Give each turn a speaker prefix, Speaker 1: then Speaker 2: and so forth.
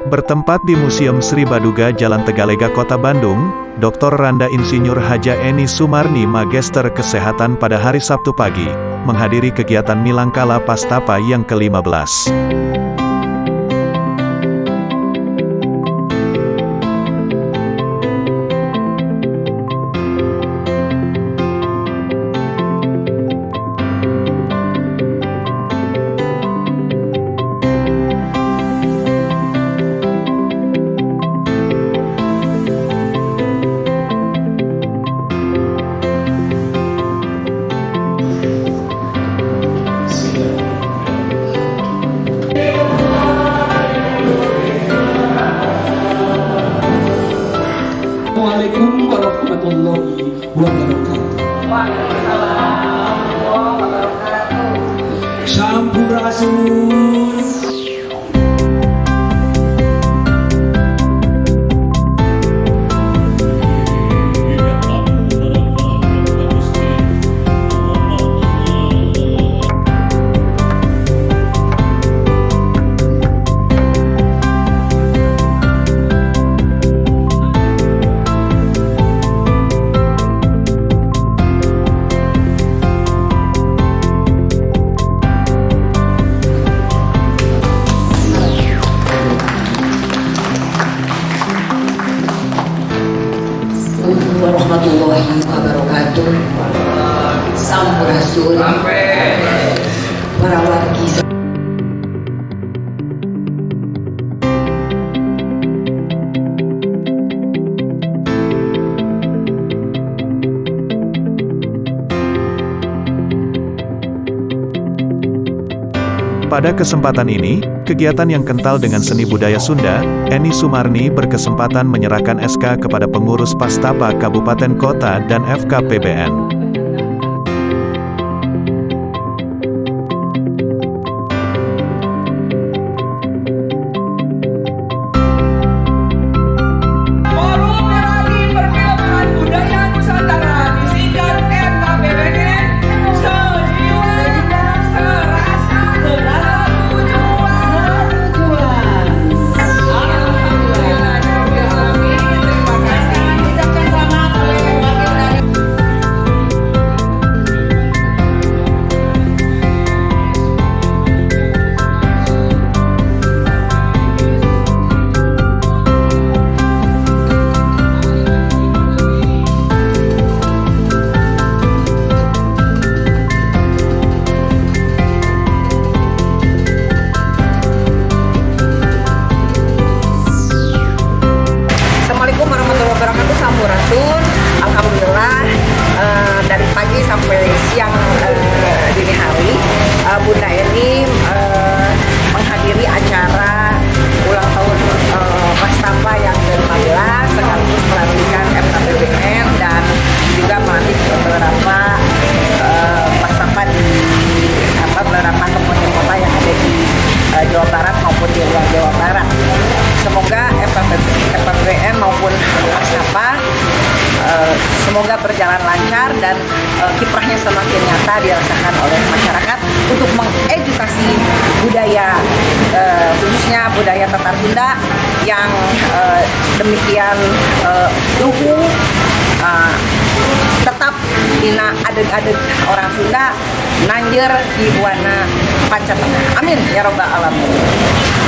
Speaker 1: Bertempat di Museum Sri Baduga Jalan Tegalega Kota Bandung, Dr. Randa Insinyur Haja Eni Sumarni Magister Kesehatan pada hari Sabtu pagi, menghadiri kegiatan Milangkala Pastapa yang ke-15.
Speaker 2: Assalamualaikum warahmatullahi wabarakatuh.
Speaker 3: Waalaikumsalam warahmatullahi wabarakatuh.
Speaker 2: Sampurasun.
Speaker 3: Warahmatullahi wabarakatuh. Sampurasun. Para wargi.
Speaker 1: Pada kesempatan ini, kegiatan yang kental dengan seni budaya Sunda, Eni Sumarni berkesempatan menyerahkan SK kepada pengurus Pastapa Kabupaten Kota dan FKPBN.
Speaker 4: Forum Berani Perfilman Budaya Nusantara disingkat FKPBN, sejiwa, serasa, satu tujuan. Alhamdulillah, terima kasih. Ucapkan selamat oleh wakil dari Assalamualaikum warahmatullahi wabarakatuh. Sampurasun. Alhamdulillah, dari pagi sampai siang dini hari, Bunda Eni menghadiri acara ulang tahun Pastapa yang ke-15 sekaligus melanjutkan FKPBN dan juga melantik beberapa Pastapa di beberapa kabupaten kota yang ada di Jawa Barat maupun di luar Jawa Barat. Semoga FKPBN maupun Pastapa semoga berjalan lancar dan kiprahnya semakin nyata dirasakan oleh masyarakat untuk mengedukasi budaya, khususnya budaya Tatar Sunda yang demikian luhur, tetap dina adeg-adeg orang Sunda nanjer di buana panca tengah. Amin ya robbal alamin.